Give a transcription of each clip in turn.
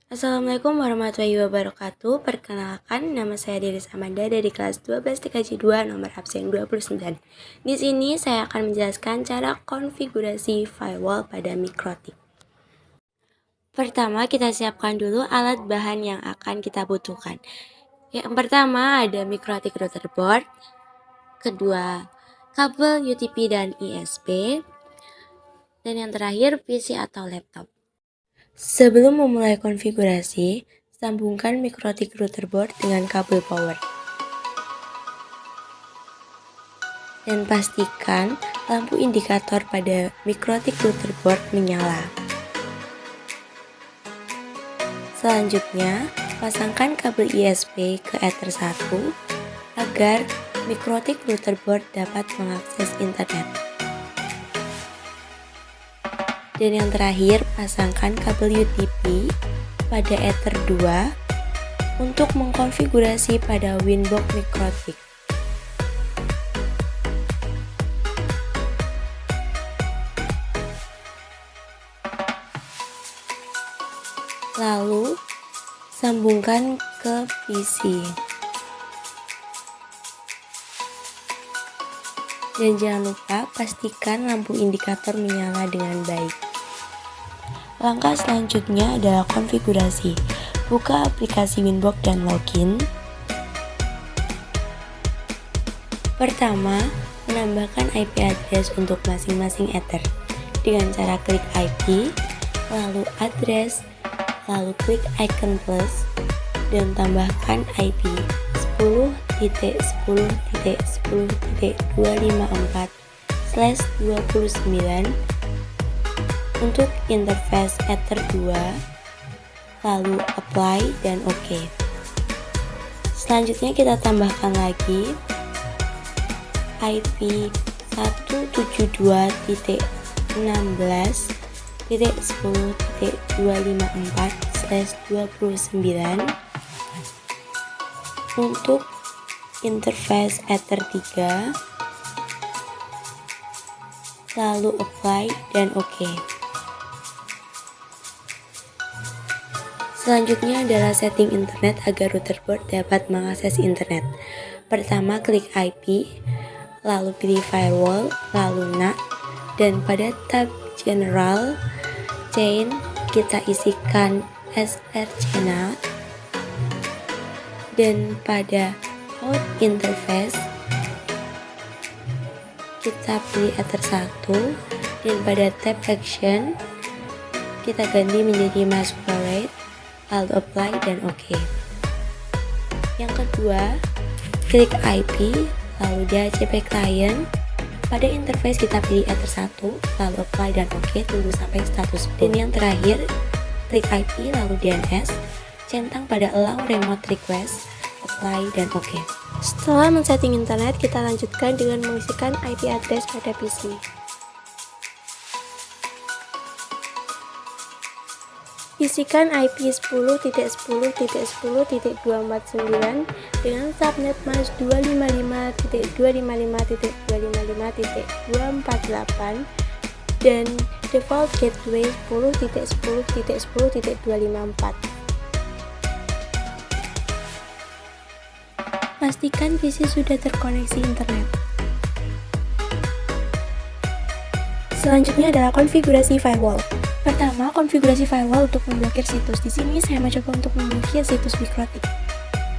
Assalamualaikum warahmatullahi wabarakatuh. Perkenalkan, nama saya Diri Samanda dari kelas 12 TKJ 2 nomor absen 29. Di sini saya akan menjelaskan cara konfigurasi firewall pada Mikrotik. Pertama, kita siapkan dulu alat bahan yang akan kita butuhkan. Yang pertama ada Mikrotik router board, kedua kabel UTP dan ISP, dan yang terakhir PC atau laptop. Sebelum memulai konfigurasi, sambungkan Mikrotik router board dengan kabel power. Dan pastikan lampu indikator pada Mikrotik router board menyala. Selanjutnya, pasangkan kabel ISP ke Ether 1 agar Mikrotik router board dapat mengakses internet. Dan yang terakhir, pasangkan kabel UTP pada Ether 2 untuk mengkonfigurasi pada Winbox Mikrotik. Lalu, sambungkan ke PC. Dan jangan lupa pastikan lampu indikator menyala dengan baik. Langkah selanjutnya adalah konfigurasi. Buka aplikasi Winbox dan login. Pertama, menambahkan IP address untuk masing-masing Ether dengan cara klik IP, lalu address, lalu klik icon plus, dan tambahkan IP 10.10.10.254/29 untuk interface Ether 2, lalu apply dan OK. Selanjutnya kita tambahkan lagi IP 172.16.10.254/29 untuk interface Ether 3, lalu apply dan OK. Selanjutnya adalah setting internet agar router board dapat mengakses internet. Pertama, klik IP, lalu pilih firewall, lalu NAT, dan pada tab general chain kita isikan SR channel, dan pada out interface kita pilih Ether 1, dan pada tab action kita ganti menjadi masquerade, lalu apply dan OK. Yang kedua, klik IP, lalu DHCP client. Pada interface kita pilih Ether 1, lalu apply dan OK, tunggu sampai status. Dan yang terakhir, klik IP, lalu DNS, centang pada allow remote request, apply dan OK. Setelah men-setting internet, kita lanjutkan dengan mengisikan IP address pada PC. Isikan IP 10.10.10.249 dengan subnet mask 255.255.255.248 dan default gateway 10.10.10.254. Pastikan PC sudah terkoneksi internet. Selanjutnya adalah konfigurasi firewall. Pertama, konfigurasi firewall untuk memblokir situs. Di sini saya mencoba untuk memblokir situs Mikrotik.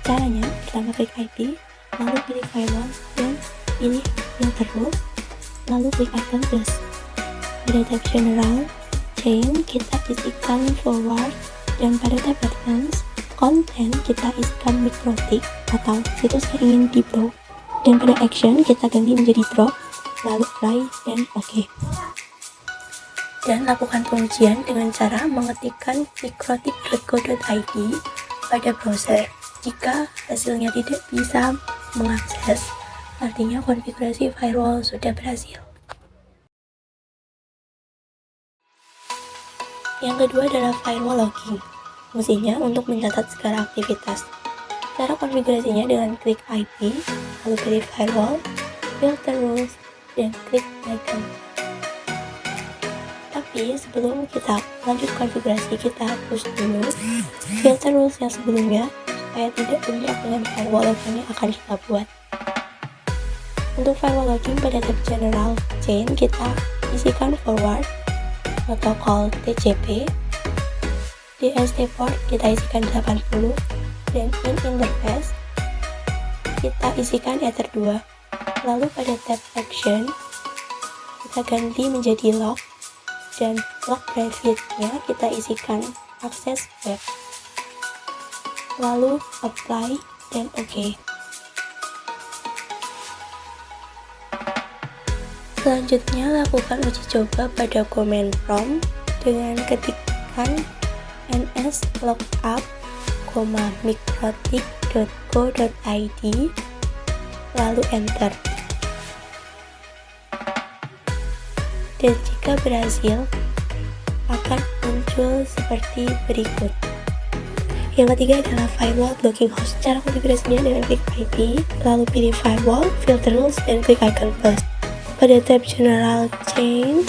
Caranya, pertama klik IP, lalu pilih firewall dan pilih filter rule, lalu klik icon plus. Pada tab general chain kita isikan forward, dan pada tab advanced content kita isikan Mikrotik atau situs yang ingin di block, dan pada action kita ganti menjadi drop, lalu apply dan OK. Dan lakukan pengujian dengan cara mengetikkan mikrotik.co.id pada browser. Jika hasilnya tidak bisa mengakses, artinya konfigurasi firewall sudah berhasil. Yang kedua adalah firewall logging. Fungsinya untuk mencatat segala aktivitas. Cara konfigurasinya dengan klik IP, lalu pilih firewall, filter rules, dan klik icon. Tapi Tapi sebelum kita lanjut konfigurasi, kita hapus dulu filter rules yang sebelumnya supaya tidak bentrok dengan firewall login yang akan kita buat. Untuk firewall login, pada tab general chain kita isikan forward protokol TCP, DST port kita isikan 80, dan in interface kita isikan ether 2. Lalu pada tab action kita ganti menjadi log, dan log private-nya kita isikan akses web. Lalu apply dan OK. Selanjutnya lakukan uji coba pada command prompt dengan ketikkan nslookup, mikrotik.co.id, lalu enter. Dan jika berhasil, akan muncul seperti berikut. Yang ketiga adalah firewall blocking host. Cara konfigurasinya dengan klik IP, lalu pilih firewall, filter rules, dan klik icon plus. Pada tab general chain,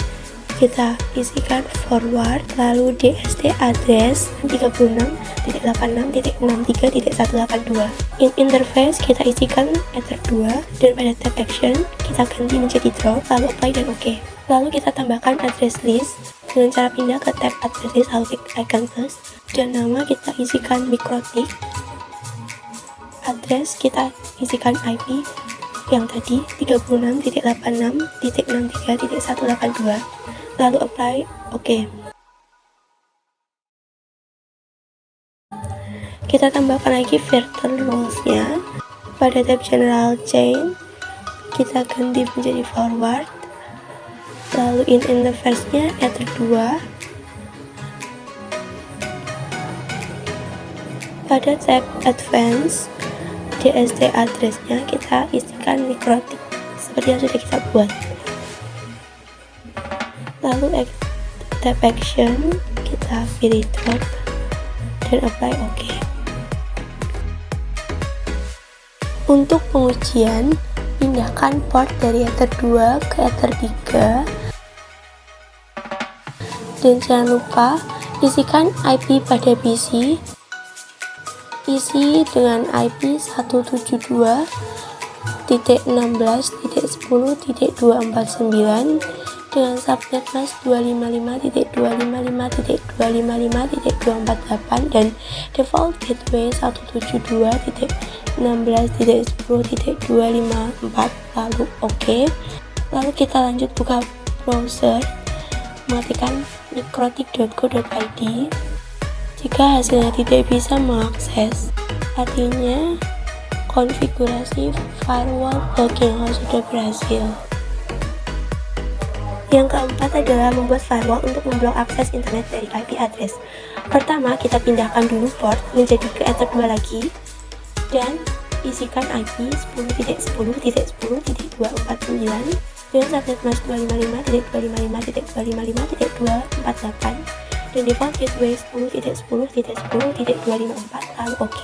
kita isikan forward, lalu DST address 36.86.63.182. In interface kita isikan ether 2, dan pada tab action kita ganti menjadi drop, lalu apply dan OK. Lalu kita tambahkan address list dengan cara pindah ke tab address list, lalu klik icon plus, dan nama kita isikan mikrotik. Address kita isikan IP yang tadi 36.86.63.182, lalu apply OK. Kita tambahkan lagi filter rules-nya. Pada tab general chain kita ganti menjadi forward, lalu in interface-nya ether 2. Pada tab advance, DST address-nya kita isikan mikrotik seperti yang sudah kita buat. Lalu tab action kita pilih drop dan apply OK. Untuk pengujian, pindahkan port dari ether 2 ke ether 3, dan jangan lupa isikan IP pada PC. Isi dengan IP 172.16.10.249 dengan subnet mask 255.255.255.248 dan default gateway 172.16.10.254, lalu OK. Lalu kita lanjut buka browser, matikan mikrotik.co.id. Jika hasilnya tidak bisa mengakses, artinya konfigurasi firewall blocking host sudah berhasil. Yang keempat adalah membuat firewall untuk memblok akses internet dari IP address. Pertama, kita pindahkan dulu port menjadi ke ether 2 lagi, dan isikan IP 10.10.10.249 dengan subnet mask 255.255.255.248 dan default gateway 10.10.10.254, lalu OK.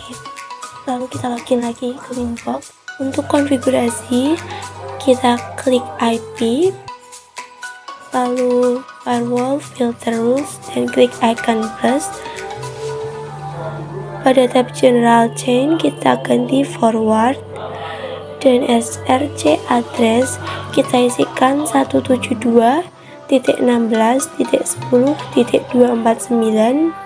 Lalu kita login lagi ke Winbox. Untuk konfigurasi kita klik IP, lalu firewall, filter rules, dan klik icon plus. Pada tab general chain kita ganti forward, dan SRC address kita isikan 172.16.10.249.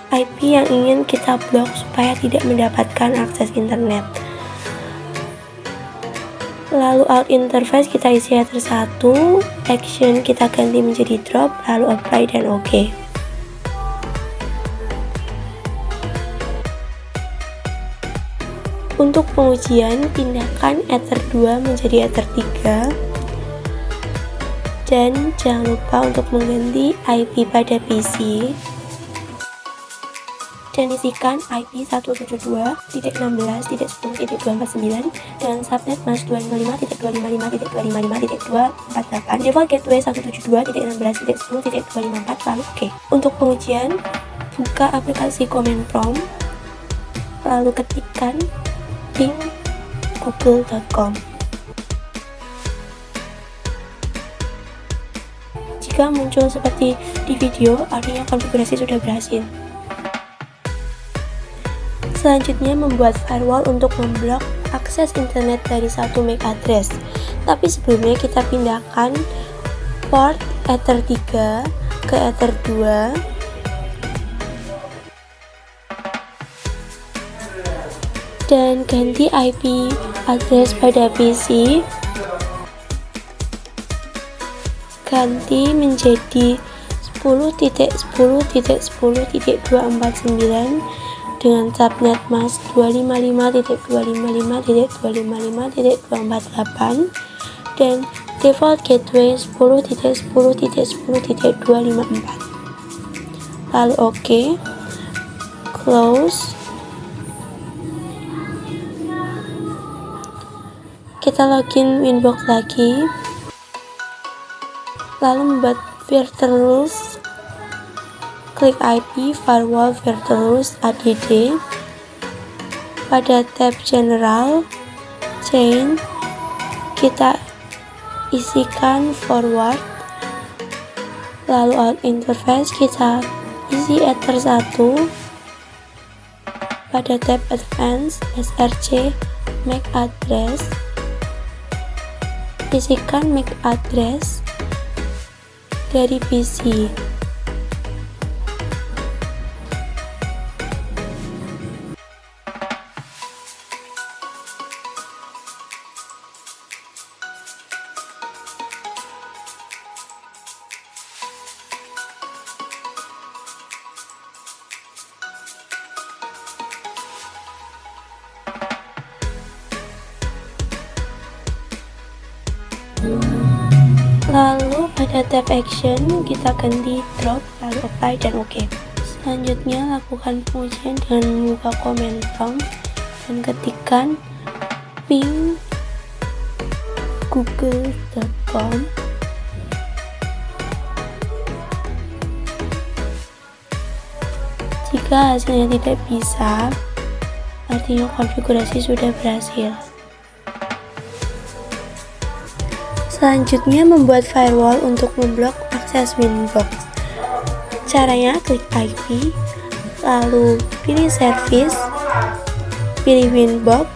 IP yang ingin kita blok supaya tidak mendapatkan akses internet. Lalu out interface kita isi ether 1, action kita ganti menjadi drop, lalu apply dan OK. Untuk pengujian, pindahkan ether 2 menjadi ether 3, dan jangan lupa untuk mengganti IP pada PC, dan isikan IP 172.16.10.249 dengan subnet mask 255.255.255.248, default gateway 172.16.10.254, lalu OK. Untuk pengujian, buka aplikasi command prompt, lalu ketikkan ping google.com. Jika muncul seperti di video, artinya konfigurasi sudah berhasil. Selanjutnya, membuat firewall untuk memblok akses internet dari satu MAC address. Tapi sebelumnya kita pindahkan port Ether 3 ke Ether 2. Dan ganti IP address pada PC. Ganti menjadi 10.10.10.249 dengan subnet mask 255.255.255.248 dan default gateway 10.10.10.254. Lalu OK, close. Kita login Winbox lagi, lalu membuat virtual rules. Klik IP firewall virtual rules add. Pada tab general chain kita isikan forward, lalu out interface kita isi Ether 1. Pada tab advanced src MAC address, isikan MAC address dari PC. Lalu pada tab action kita ganti drop, lalu apply dan OK. Selanjutnya lakukan pengujian dengan membuka command prompt dan ketikkan ping google.com. Jika hasilnya tidak bisa, artinya konfigurasi sudah berhasil. Selanjutnya, membuat firewall untuk memblok akses Winbox. Caranya, klik IP, lalu pilih service, pilih Winbox,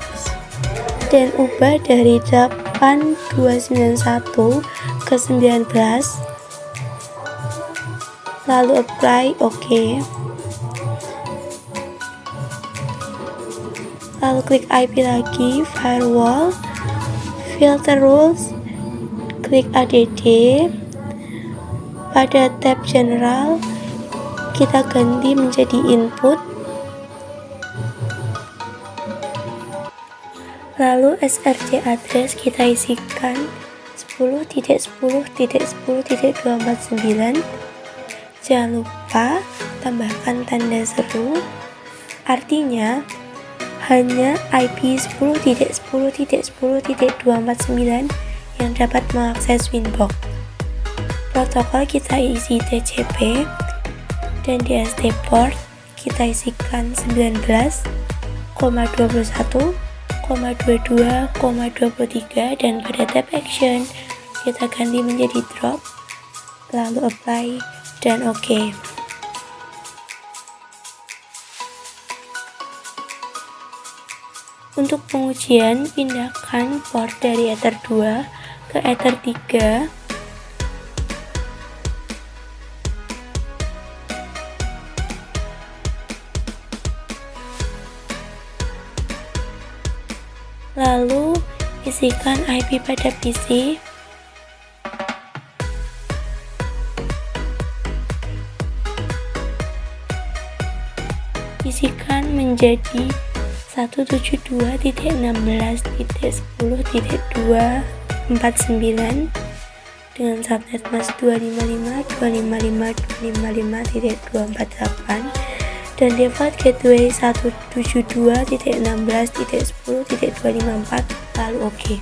dan ubah dari 8291 ke 19, lalu apply OK. Lalu klik IP lagi, firewall, filter rules, klik ADD. Pada tab general kita ganti menjadi input, lalu src address kita isikan 10.10.10.249. Jangan lupa tambahkan tanda seru, artinya hanya IP 10.10.10.249 yang dapat mengakses Winbox. Protokol kita isi TCP dan DST port kita isikan 19,21,22,23 dan pada tab action kita ganti menjadi drop, lalu apply dan OK. Untuk pengujian, pindahkan port dari Ether 2 ke Ether 3. Lalu isikan IP pada PC. Isikan menjadi 172.16.10.249 dengan subnet mask 255.255.255.248 dan default gateway 172.16.10.254, lalu OK.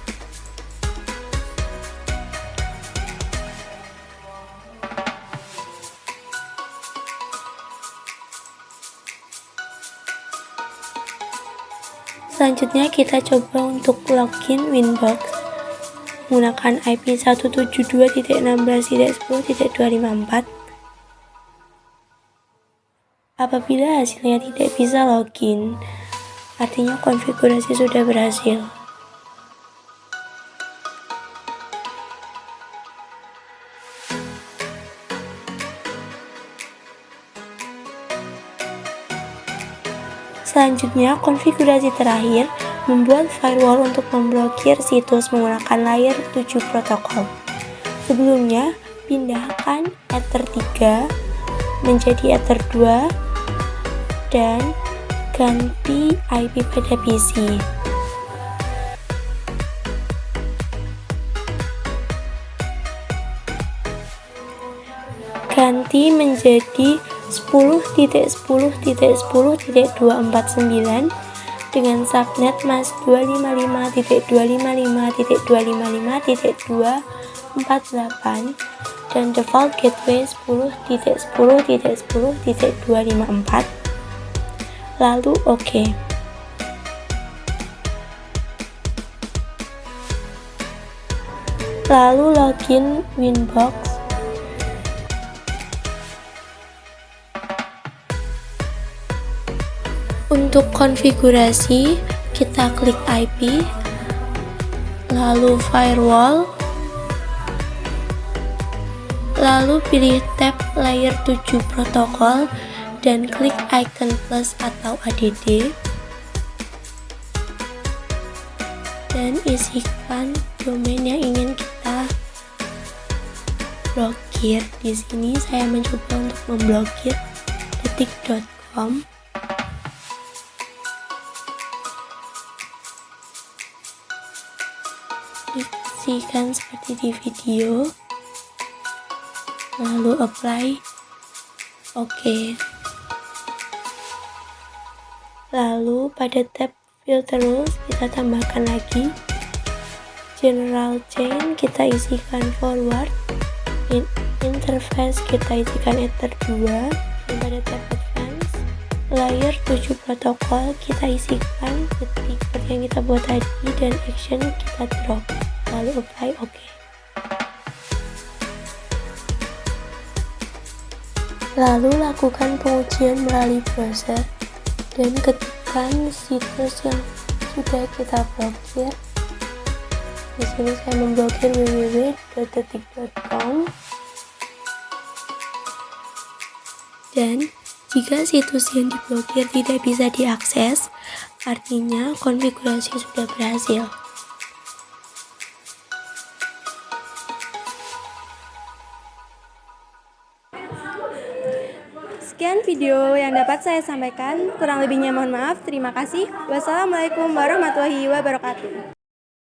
Selanjutnya kita coba untuk login Winbox. menggunakan IP 172.16.10.254. Apabila hasilnya tidak bisa login, artinya konfigurasi sudah berhasil. Selanjutnya, konfigurasi terakhir membuat firewall untuk memblokir situs menggunakan layer 7 protokol. Sebelumnya, pindahkan Ether 3 menjadi Ether 2 dan ganti IP pada PC. Ganti menjadi 10.10.10.249 dengan subnet mask 255.255.255.248 dan default gateway 10.10.10.254. Lalu OK. Lalu login Winbox. Untuk konfigurasi, kita klik IP, lalu firewall, lalu pilih tab layer 7 protokol dan klik icon plus atau ADD dan isikan domain yang ingin kita blokir. Di sini saya mencoba untuk memblokir detik.com. Isikan seperti di video, lalu apply, OK. Lalu pada tab filter rules kita tambahkan lagi general chain, kita isikan forward, interface kita isikan Ether 2, dan pada tab advance layer 7 protokol kita isikan detik seperti yang kita buat tadi dan action kita drop, lalu apply, OK. Lalu lakukan pengujian melalui browser dan ketikkan situs yang sudah kita blokir. Di sini saya memblokir www.detik.com. Dan jika situs yang diblokir tidak bisa diakses, artinya konfigurasi sudah berhasil. Sekian video yang dapat saya sampaikan, kurang lebihnya mohon maaf. Terima kasih. Wassalamualaikum warahmatullahi wabarakatuh.